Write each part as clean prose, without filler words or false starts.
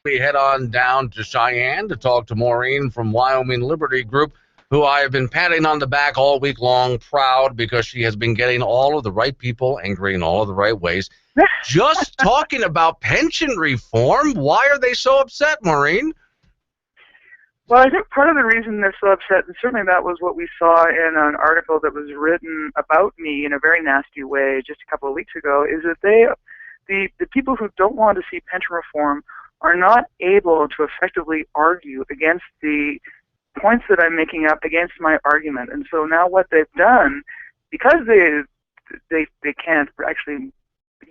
we head on down to Cheyenne to talk to Maureen from Wyoming Liberty Group, who I have been patting on the back all week long, proud because she has been getting all of the right people angry in all of the right ways. Just talking about pension reform. Why are they so upset, Maureen? Well, I think part of the reason they're so upset, and certainly that was what we saw in an article that was written about me in a very nasty way just a couple of weeks ago, is that the people who don't want to see pension reform are not able to effectively argue against the points that I'm making up against my argument. And so now what they've done, because they can't actually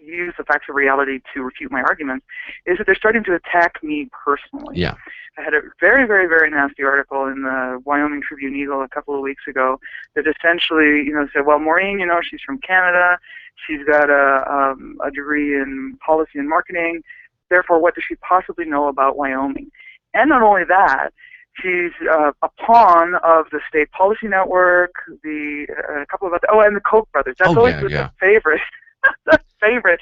use the facts of reality to refute my arguments, is that they're starting to attack me personally. Yeah. I had a very, very, very nasty article in the Wyoming Tribune-Eagle a couple of weeks ago that essentially, said, well, Maureen, she's from Canada, she's got a degree in policy and marketing, therefore what does she possibly know about Wyoming? And not only that, she's a pawn of the State Policy Network, a couple of other, and the Koch brothers. That's always the favorite. The favorite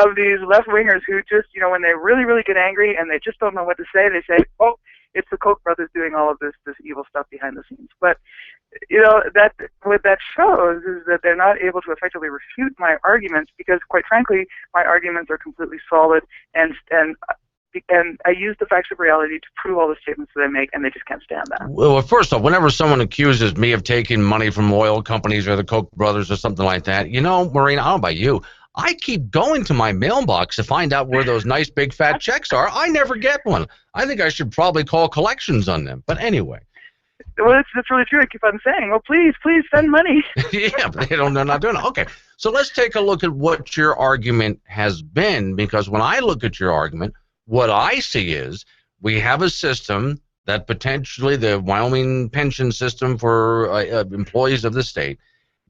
of these left-wingers who just, when they really, really get angry and they just don't know what to say, they say, oh, it's the Koch brothers doing all of this evil stuff behind the scenes. But, what that shows is that they're not able to effectively refute my arguments because, quite frankly, my arguments are completely solid and I use the facts of reality to prove all the statements that I make, and they just can't stand that. Well, first off, whenever someone accuses me of taking money from oil companies or the Koch brothers or something like that, Maureen, I don't know about you, I keep going to my mailbox to find out where those nice big fat checks are. I never get one. I think I should probably call collections on them. But anyway. Well, that's really true. I keep on saying, well, please send money. Yeah, but they're not doing it. Okay, so let's take a look at what your argument has been, because when I look at your argument, what I see is we have a system that potentially, the Wyoming pension system for employees of the state,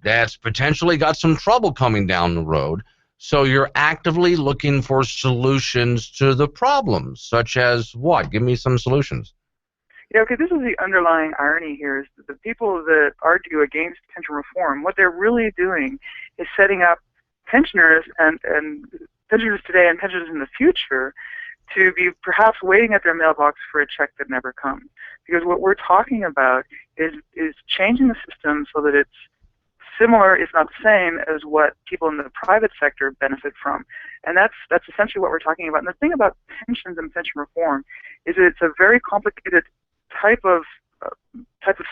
that's potentially got some trouble coming down the road. So you're actively looking for solutions to the problems, such as what? Give me some solutions. Yeah, okay, this is the underlying irony here, is that the people that argue against pension reform, what they're really doing is setting up pensioners and pensioners today and pensioners in the future to be perhaps waiting at their mailbox for a check that never comes. Because what we're talking about is changing the system so that it's similar, if not the same, as what people in the private sector benefit from. And that's essentially what we're talking about. And the thing about pensions and pension reform is that it's a very complicated type of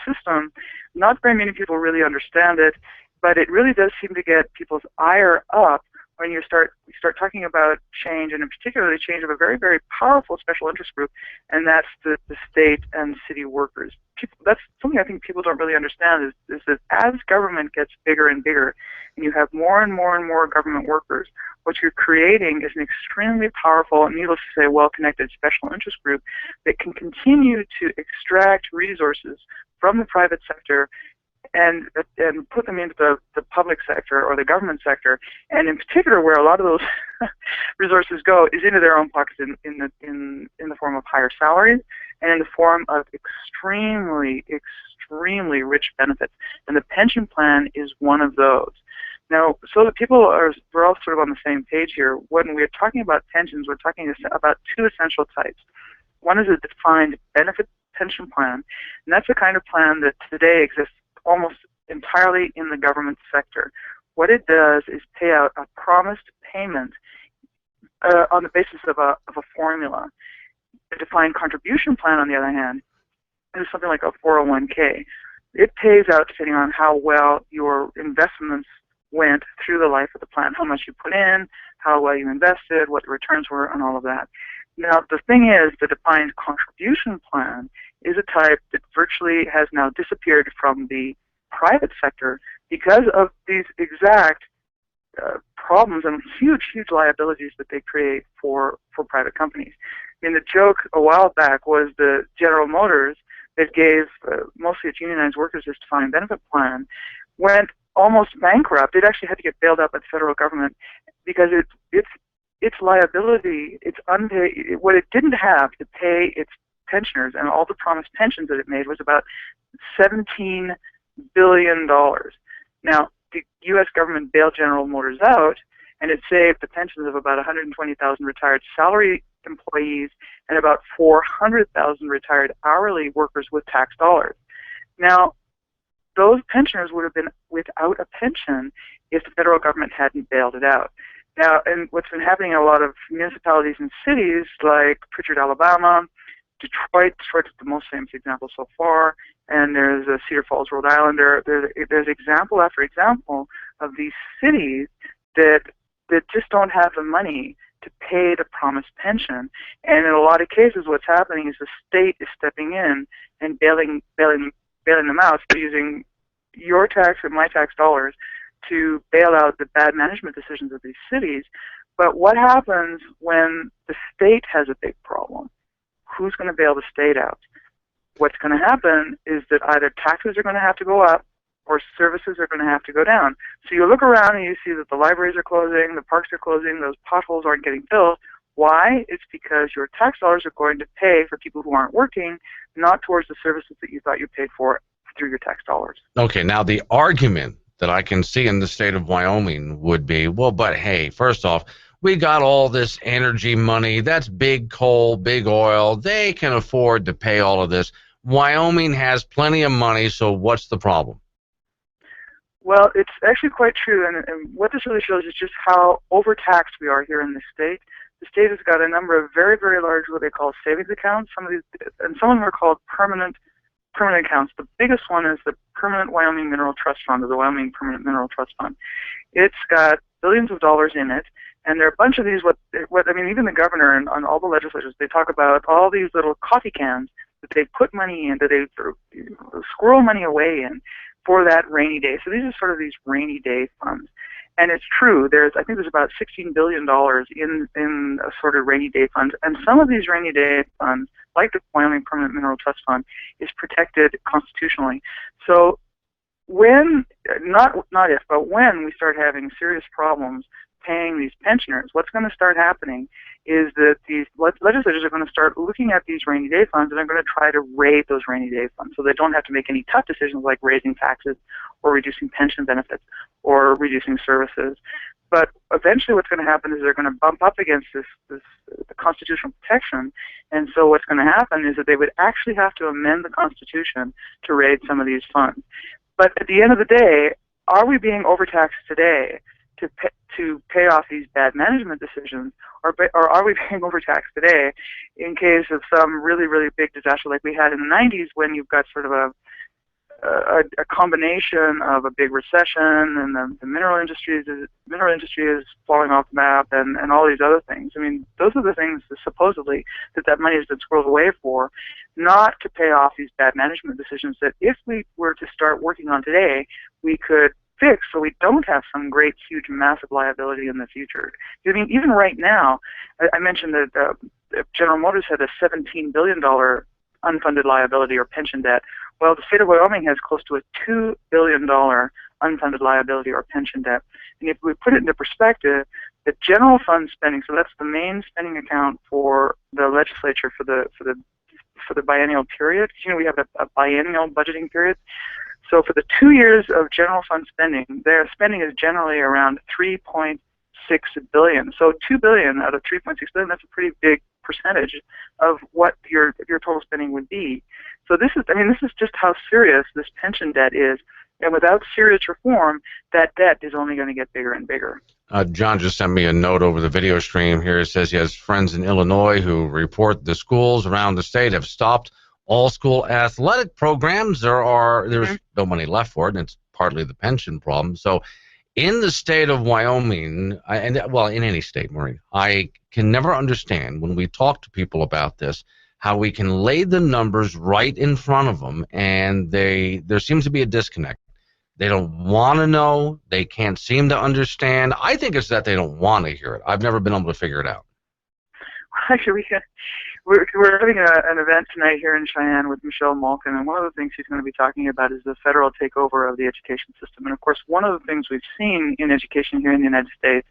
system. Not very many people really understand it, but it really does seem to get people's ire up when you start talking about change, and in particular the change of a very, very powerful special interest group, and that's the state and city workers. That's something I think people don't really understand, is that as government gets bigger and bigger, and you have more and more and more government workers, what you're creating is an extremely powerful, needless to say, well-connected special interest group that can continue to extract resources from the private sector and put them into the public sector or the government sector, and in particular where a lot of those resources go is into their own pockets in the form of higher salaries and in the form of extremely rich benefits. And the pension plan is one of those. Now, so that we're all sort of on the same page here, when we're talking about pensions, we're talking about two essential types. One is a defined benefit pension plan, and that's the kind of plan that today exists almost entirely in the government sector. What it does is pay out a promised payment on the basis of a formula. A defined contribution plan, on the other hand, is something like a 401k. It pays out depending on how well your investments went through the life of the plan, how much you put in, how well you invested, what the returns were, and all of that. Now, the thing is, the defined contribution plan is a type that virtually has now disappeared from the private sector because of these exact problems and huge liabilities that they create for private companies. I mean, the joke a while back was the General Motors that gave mostly its unionized workers this defined benefit plan went almost bankrupt. It actually had to get bailed out by the federal government because its liability, what it didn't have to pay its pensioners and all the promised pensions that it made was about $17 billion. Now, the U.S. government bailed General Motors out, and it saved the pensions of about 120,000 retired salary employees and about 400,000 retired hourly workers with tax dollars. Now, those pensioners would have been without a pension if the federal government hadn't bailed it out. Now, and what's been happening in a lot of municipalities and cities like Pritchard, Alabama, Detroit is the most famous example so far, and there's Cedar Falls, Rhode Island. There's example after example of these cities that just don't have the money to pay the promised pension. And in a lot of cases, what's happening is the state is stepping in and bailing them out. So using your tax and my tax dollars to bail out the bad management decisions of these cities. But what happens when the state has a big problem? Who's going to bail the state out? What's going to happen is that either taxes are going to have to go up or services are going to have to go down. So you look around and you see that the libraries are closing, the parks are closing, those potholes aren't getting filled. Why? It's because your tax dollars are going to pay for people who aren't working, not towards the services that you thought you paid for through your tax dollars. Okay, now the argument that I can see in the state of Wyoming would be, well, but hey, first off, we got all this energy money. That's big coal, big oil. They can afford to pay all of this. Wyoming has plenty of money, so what's the problem? Well, it's actually quite true, and what this really shows is just how overtaxed we are here in the state. The state has got a number of very, very large, what they call savings accounts. Some of them are called permanent accounts. The biggest one is the Permanent Wyoming Mineral Trust Fund, or the Wyoming Permanent Mineral Trust Fund. It's got billions of dollars in it, and there are a bunch of these, even the governor and on all the legislatures, they talk about all these little coffee cans that they put money in, that they squirrel money away in for that rainy day. So these are sort of these rainy day funds. And it's true, I think there's about $16 billion in a sort of rainy day funds. And some of these rainy day funds, like the Wyoming Permanent Mineral Trust Fund, is protected constitutionally. So when, not if, but when we start having serious problems paying these pensioners, what's going to start happening is that these legislators are going to start looking at these rainy day funds, and they're going to try to raid those rainy day funds so they don't have to make any tough decisions like raising taxes or reducing pension benefits or reducing services. But eventually what's going to happen is they're going to bump up against the constitutional protection, and so what's going to happen is that they would actually have to amend the Constitution to raid some of these funds. But at the end of the day, are we being overtaxed today to pay off these bad management decisions, or are we being overtaxed today in case of some really, really big disaster like we had in the 90s, when you've got sort of a combination of a big recession and the mineral industry is falling off the map and all these other things. I mean, those are the things that supposedly that money has been squirreled away for, not to pay off these bad management decisions that if we were to start working on today, we could fix, so we don't have some great, huge, massive liability in the future. I mean, even right now, I mentioned that General Motors had a $17 billion unfunded liability or pension debt. Well, the state of Wyoming has close to a $2 billion unfunded liability or pension debt. And if we put it into perspective, the general fund spending, so that's the main spending account for the legislature for the biennial period. You know, we have a biennial budgeting period. So for the 2 years of general fund spending, their spending is generally around $3.6 billion. So $2 billion out of $3.6 billion, that's a pretty big percentage of what your total spending would be. So this is just how serious this pension debt is. And without serious reform, that debt is only going to get bigger and bigger. John just sent me a note over the video stream here. It says he has friends in Illinois who report the schools around the state have stopped all school athletic programs. There's no money left for it, and it's partly the pension problem. So in the state of Wyoming, in any state, Maureen, I can never understand when we talk to people about this, how we can lay the numbers right in front of them, and there seems to be a disconnect. They don't want to know. They can't seem to understand. I think it's that they don't want to hear it. I've never been able to figure it out. Actually, we're having an event tonight here in Cheyenne with Michelle Malkin, and one of the things she's going to be talking about is the federal takeover of the education system. And of course, one of the things we've seen in education here in the United States,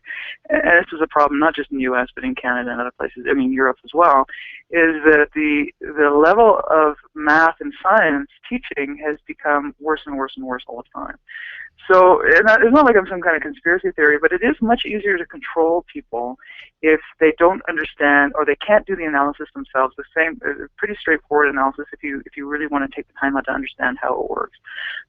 and this is a problem not just in the U.S. but in Canada and other places, Europe as well, is that the level of math and science teaching has become worse and worse and worse all the time. So it's not like I'm some kind of conspiracy theory, but it is much easier to control people if they don't understand or they can't do the analysis themselves. The same, pretty straightforward analysis if you really want to take the time out to understand how it works.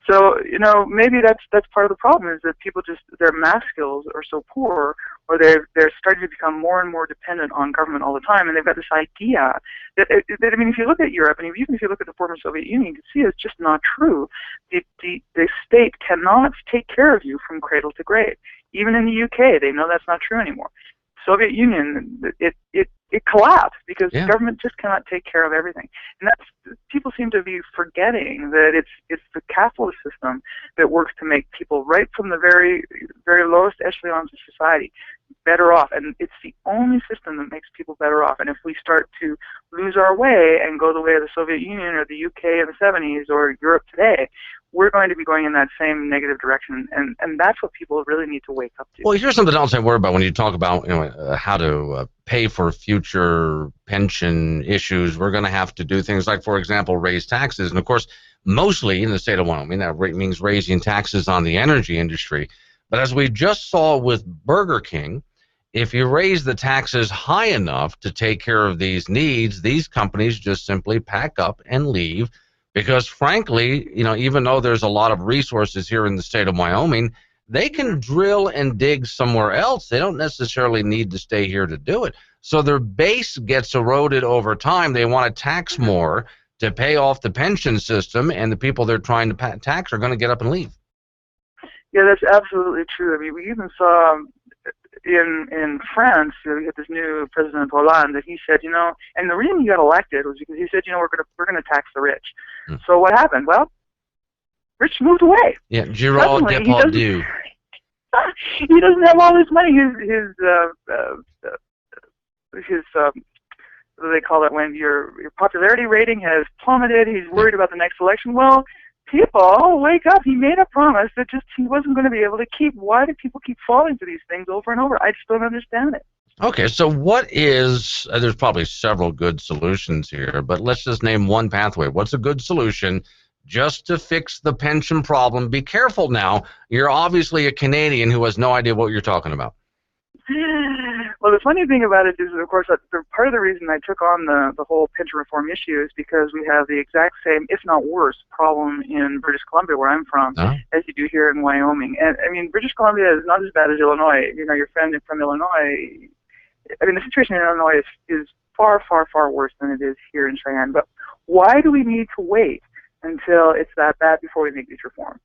So maybe that's part of the problem is that people just their math skills are so poor, or they're starting to become more and more dependent on government all the time, and they've got this idea that I mean, if you look at Europe, and even if you look at the former Soviet Union, you can see it's just not true. The state cannot take care of you from cradle to grave. Even in the UK, they know that's not true anymore. Soviet Union, it collapsed because the government just cannot take care of everything. And people seem to be forgetting that it's the capitalist system that works to make people right from the very, very lowest echelons of society better off. And it's the only system that makes people better off. And if we start to lose our way and go the way of the Soviet Union or the UK in the 70s or Europe today, we're going to be going in that same negative direction, and that's what people really need to wake up to. Well, here's something else I worry about when you talk about how to pay for future pension issues. We're going to have to do things like, for example, raise taxes, and of course, mostly in the state of Wyoming, that means raising taxes on the energy industry. But as we just saw with Burger King, if you raise the taxes high enough to take care of these needs, these companies just simply pack up and leave. Because frankly, even though there's a lot of resources here in the state of Wyoming, they can drill and dig somewhere else. They don't necessarily need to stay here to do it. So their base gets eroded over time. They want to tax more to pay off the pension system, and the people they're trying to tax are going to get up and leave. Yeah, that's absolutely true. I mean, we even saw in France, we had this new President Hollande that he said, and the reason he got elected was because he said, we're gonna tax the rich. So what happened? Well, rich moved away. Yeah, Giraud Depardieu. He doesn't have all this money. His what do they call it when your popularity rating has plummeted? He's worried about the next election. Well, people, wake up. He made a promise that he wasn't going to be able to keep. Why do people keep falling for these things over and over? I just don't understand it. Okay, so what is, there's probably several good solutions here, but let's just name one pathway. What's a good solution just to fix the pension problem? Be careful now. You're obviously a Canadian who has no idea what you're talking about. Well, the funny thing about it is, of course, that part of the reason I took on the whole pension reform issue is because we have the exact same, if not worse, problem in British Columbia, where I'm from, as you do here in Wyoming. And, I mean, British Columbia is not as bad as Illinois. Your friend from Illinois, I mean, the situation in Illinois is far, far, far worse than it is here in Cheyenne. But why do we need to wait until it's that bad before we make these reforms?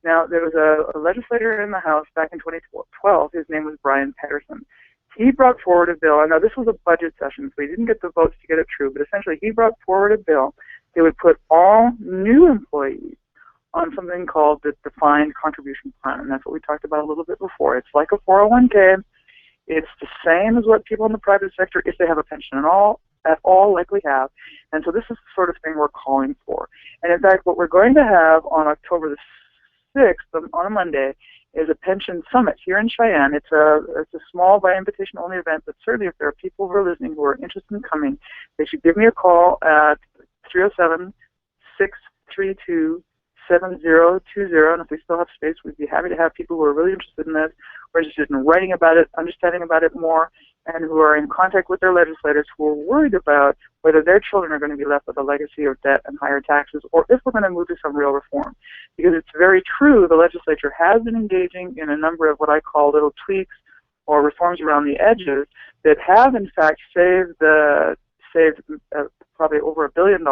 Now, there was a legislator in the House back in 2012. His name was Brian Patterson. He brought forward a bill, and now this was a budget session, so he didn't get the votes to get it through, but essentially he brought forward a bill that would put all new employees on something called the defined contribution plan, and that's what we talked about a little bit before. It's like a 401k. It's the same as what people in the private sector, if they have a pension at all, likely have. And so this is the sort of thing we're calling for. And in fact, what we're going to have on October the 6th, on a Monday, is a pension summit here in Cheyenne. It's a small, by invitation only event, but certainly if there are people who are listening who are interested in coming, they should give me a call at 307-632-7020, and if we still have space, we'd be happy to have people who are really interested in this, who are interested in writing about it, understanding about it more, and who are in contact with their legislators who are worried about whether their children are going to be left with a legacy of debt and higher taxes, or if we're going to move to some real reform. Because it's very true, the legislature has been engaging in a number of what I call little tweaks or reforms around the edges that have, in fact, saved probably over $1 billion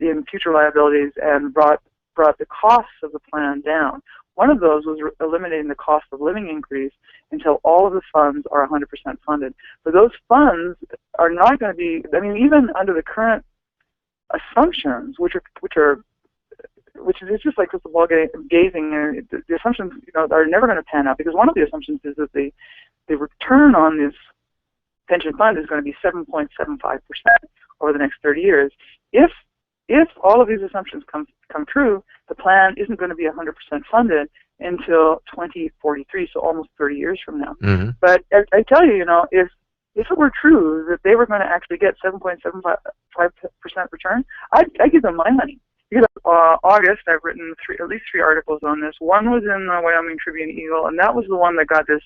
in future liabilities and brought the costs of the plan down. One of those was eliminating the cost of living increase until all of the funds are 100% funded. But those funds are not going to be, I mean, even under the current assumptions, which is just like crystal ball gazing, the assumptions, are never going to pan out, because one of the assumptions is that the return on this pension fund is going to be 7.75% over the next 30 years. If all of these assumptions come true, the plan isn't going to be 100% funded until 2043, so almost 30 years from now. Mm-hmm. But I tell you, if it were true that they were going to actually get 7.75% return, I'd give them my money. Because August, I've written at least three articles on this. One was in the Wyoming Tribune Eagle, and that was the one that got this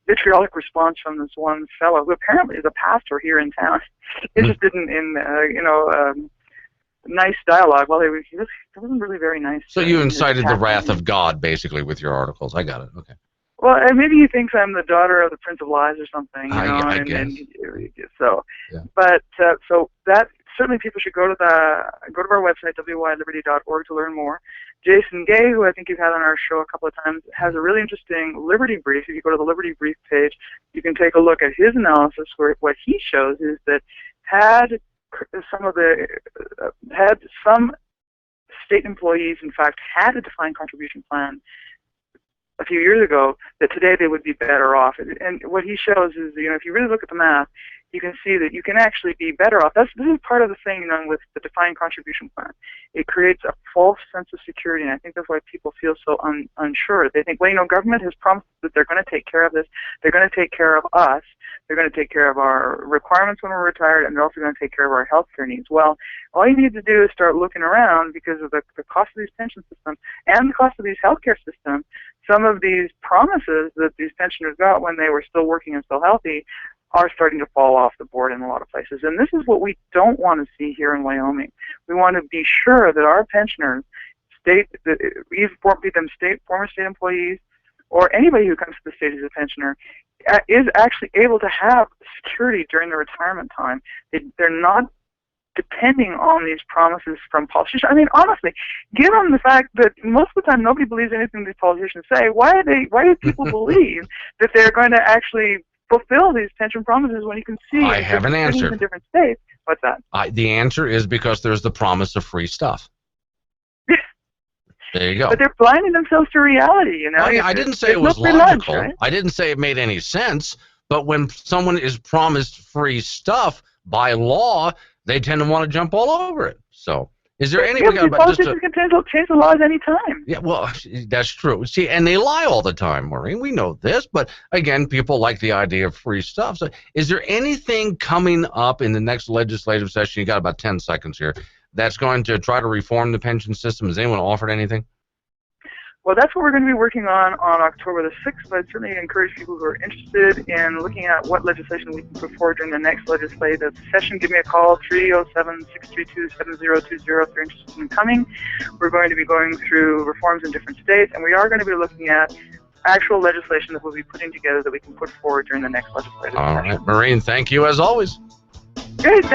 vitriolic response from this one fellow who apparently is a pastor here in town, interested in nice dialogue. Well, it wasn't really very nice. So you incited the wrath of God, basically, with your articles. I got it. Okay. Well, and maybe he thinks I'm the daughter of the Prince of Lies or something, I guess. So, yeah. But so that certainly people should go to our website wyliberty.org to learn more. Jason Gay, who I think you've had on our show a couple of times, has a really interesting Liberty Brief. If you go to the Liberty Brief page, you can take a look at his analysis, where what he shows is that had some state employees, in fact, had a defined contribution plan a few years ago, that today they would be better off. And what he shows is, if you really look at the math, you can see that you can actually be better off. This is part of the thing, with the defined contribution plan. It creates a false sense of security, and I think that's why people feel so unsure. They think, well, government has promised that they're going to take care of this. They're going to take care of us. They're going to take care of our requirements when we're retired, and they're also going to take care of our health care needs. Well, all you need to do is start looking around, because of the cost of these pension systems and the cost of these health care systems. Some of these promises that these pensioners got when they were still working and still healthy are starting to fall off the board in a lot of places. And this is what we don't want to see here in Wyoming. We want to be sure that our pensioners, be them former state employees, or anybody who comes to the state as a pensioner, is actually able to have security during their retirement time. They're not depending on these promises from politicians. I mean, honestly, given the fact that most of the time nobody believes anything these politicians say, why do people believe that they're going to actually fulfill these pension promises when you can see I have an answer. in different states? What's that? The answer is because there's the promise of free stuff. There you go. But they're blinding themselves to reality, I didn't say it was logical. Right? I didn't say it made any sense. But when someone is promised free stuff by law, they tend to want to jump all over it. So, is there any? Politicians can change the laws any time. Yeah, well, that's true. See, and they lie all the time, Maureen. We know this, but again, people like the idea of free stuff. So, is there anything coming up in the next legislative session? You got about 10 seconds here. That's going to try to reform the pension system. Has anyone offered anything? Well, that's what we're going to be working on October the 6th, but I certainly encourage people who are interested in looking at what legislation we can put forward during the next legislative session. Give me a call, 307-632-7020 if you're interested in coming. We're going to be going through reforms in different states, and we are going to be looking at actual legislation that we'll be putting together that we can put forward during the next legislative session. All right, Maureen, thank you as always. Great, thanks.